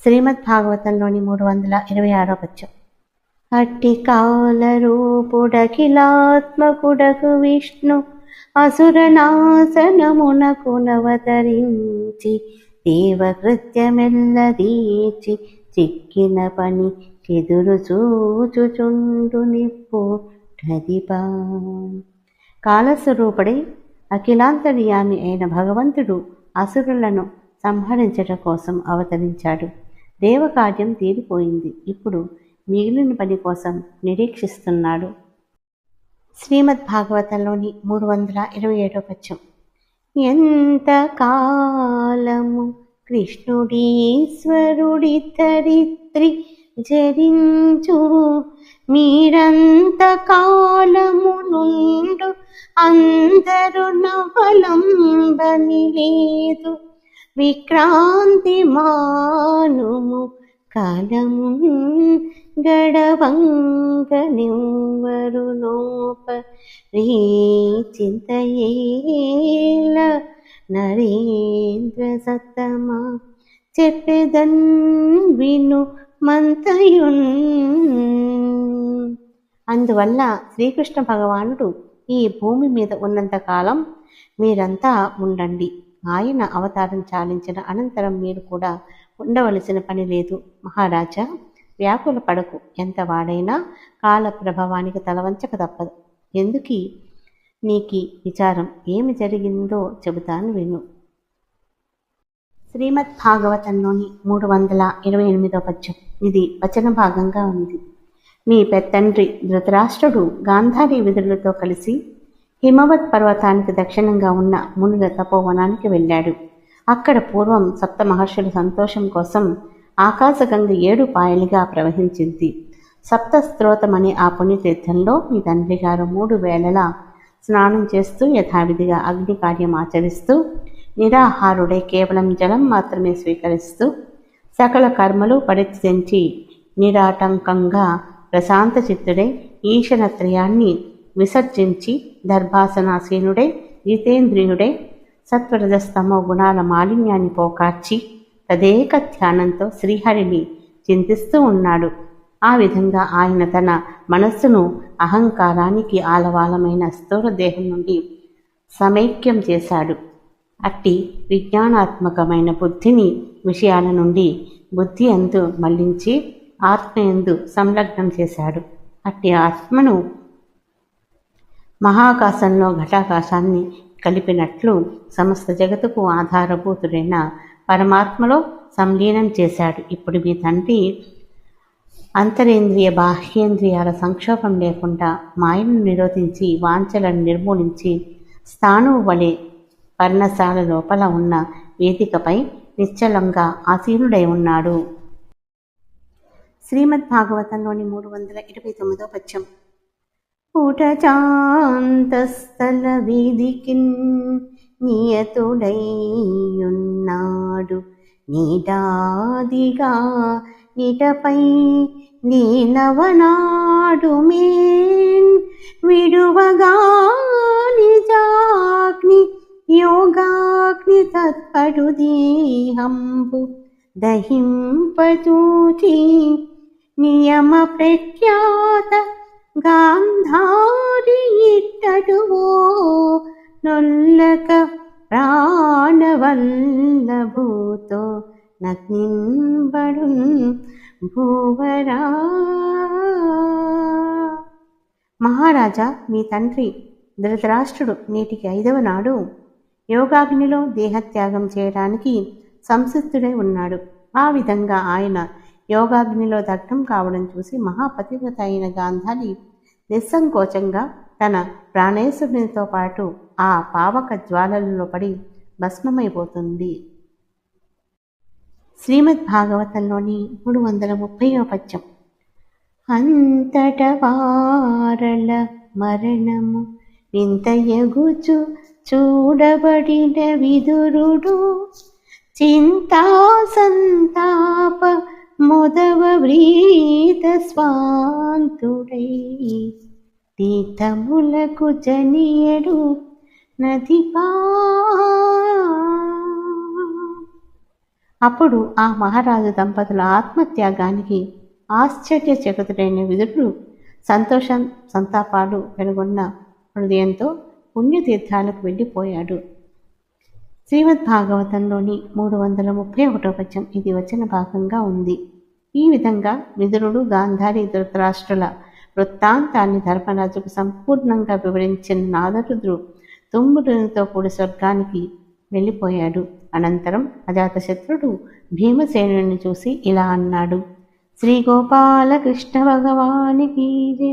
శ్రీమద్ భాగవతంలోని 326వ పద్యం. అట్టి కాల రూపుడఖిలాత్మకుడకు విష్ణు అసురనాశనమునకు నవతరించి దేవకృత్యమెల్లదీర్చి చిక్కిన పని చెదురు చూచుచుండు నిప్పు ఢదిపా. కాలస్వరూపుడై అఖిలాంతర్యామి అయిన భగవంతుడు అసురులను సంహరించడం కోసం అవతరించాడు. దేవకార్యం తీరిపోయింది, ఇప్పుడు మిగిలిన పని కోసం నిరీక్షిస్తున్నాడు. శ్రీమద్ భాగవతంలోని 327వ పద్యం. ఎంత కాలము కృష్ణుడీశ్వరుడితరిత్రి జరించు మీరంత కాలము నుండు అందరు నవలంబని లేదు విక్రాంతి మానుము కాలము గడవంగనివ్వరు నోప చింతయేల నరేంద్ర సత్తమా చెప్పెదన్ విను మంతయున్. అందువల్ల శ్రీకృష్ణ భగవానుడు ఈ భూమి మీద ఉన్నంతకాలం మీరంతా ఉండండి. ఆయన అవతారం చాలించిన అనంతరం మీరు కూడా ఉండవలసిన పని లేదు. మహారాజా, వ్యాకుల పడకు. ఎంత వాడైనా కాల ప్రభావానికి తలవంచక తప్పదు. ఎందుకీ నీకి విచారం? ఏమి జరిగిందో చెబుతాను విను. శ్రీమద్ భాగవతంలోని 328వ పద్యం. ఇది వచన భాగంగా ఉంది. మీ పెత్తండ్రి ధృతరాష్ట్రుడు గాంధారీ విదురులతో కలిసి హిమవత్ పర్వతానికి దక్షిణంగా ఉన్న మునుల తపోవనానికి వెళ్ళాడు. అక్కడ పూర్వం సప్త మహర్షుల సంతోషం కోసం ఆకాశగంగ 7 పాయలుగా ప్రవహించింది. సప్తస్త్రోతమనే ఆ పుణ్యతీర్థంలో మీ తండ్రి గారు 3 వేళలా స్నానం చేస్తూ యథావిధిగా అగ్ని కార్యం ఆచరిస్తూ నిరాహారుడై కేవలం జలం మాత్రమే స్వీకరిస్తూ సకల కర్మలు పరిత్యజించి నిరాటంకంగా ప్రశాంత చిత్తుడై ఈశనత్రయాన్ని విసర్జించి దర్భాసనాసీనుడై జితేంద్రియుడై సత్వరజస్తమో గుణాల మాలిన్యాన్ని పోకార్చి తదేక ధ్యానంతో శ్రీహరిని చింతిస్తూ ఉన్నాడు. ఆ విధంగా ఆయన తన మనస్సును అహంకారానికి ఆలవాలమైన స్థూల దేహం నుండి సమైక్యం చేశాడు. అట్టి విజ్ఞానాత్మకమైన బుద్ధిని విషయాల నుండి బుద్ధి అందు మళ్లించి ఆత్మయందు సంలగ్నం చేశాడు. అట్టి ఆత్మను మహాకాశంలో ఘటాకాశాన్ని కలిపినట్లు సమస్త జగతుకు ఆధారభూతుడైన పరమాత్మలో సంలీనం చేశాడు. ఇప్పుడు మీ తండ్రి అంతరేంద్రియ బాహ్యేంద్రియాల సంక్షోభం లేకుండా మాయను నిరోధించి వాంఛలను నిర్మూలించి స్థాణువు వలె పర్ణశాల లోపల ఉన్న వేదికపై నిశ్చలంగా ఆసీనుడై ఉన్నాడు. శ్రీమద్ భాగవతంలోని 329వ పద్యం. పుటచాంతస్థల వీధికిన్ నియతుడైయున్నాడు నీడాదిగా నిటపై నీనవనాడు మేన్ విడువగా నిజాగ్ని యోగాగ్ని తత్పడు దేహంబు దహింపచూచి నియమ ప్రఖ్యాత గాంధారి ఇట్టడువో నొల్లక ప్రాణవల్లభూతో నగ్నింబడున్ భూవరా. మహారాజా, మీ తండ్రి ధృతరాష్ట్రుడు నేటికి 5వ నాడు యోగాగ్నిలో దేహత్యాగం చేయడానికి సంసిద్ధుడై ఉన్నాడు. ఆ విధంగా ఆయన యోగాగ్నిలో దగ్ధం కావడం చూసి మహాపతివ్రత అయిన గాంధారి నిస్సంకోచంగా తన ప్రాణేశ్వరునితో పాటు ఆ పావక జ్వాలలలో పడి భస్మమైపోతుంది. శ్రీమద్ భాగవతంలోని 330వ పద్యం. అంతట వారల మరణము వింతయగుచు చూడబడిన విదురుడు చింతా సంతాప మొదవ వ్రీత స్వాంతుడై తీర్థములకు జనియడు నదిపా. అప్పుడు ఆ మహారాజు దంపతుల ఆత్మత్యాగానికి ఆశ్చర్యచకితుడైన విదురుడు సంతాపాలు వెలుగొన్న హృదయంతో పుణ్యతీర్థాలకు వెళ్ళిపోయాడు. శ్రీమద్భాగవతంలోని 331వ వచనం ఇది వచన భాగంగా ఉంది. ఈ విధంగా విదురుడు, గాంధారి, ధృతరాష్ట్రుల వృత్తాంతాన్ని ధర్మరాజుకు సంపూర్ణంగా వివరించిన నారదుడు తుమ్ముడుతో కూడి స్వర్గానికి వెళ్ళిపోయాడు. అనంతరం అజాతశత్రుడు భీమసేనుని చూసి ఇలా అన్నాడు: శ్రీ గోపాలకృష్ణ భగవానికి జై.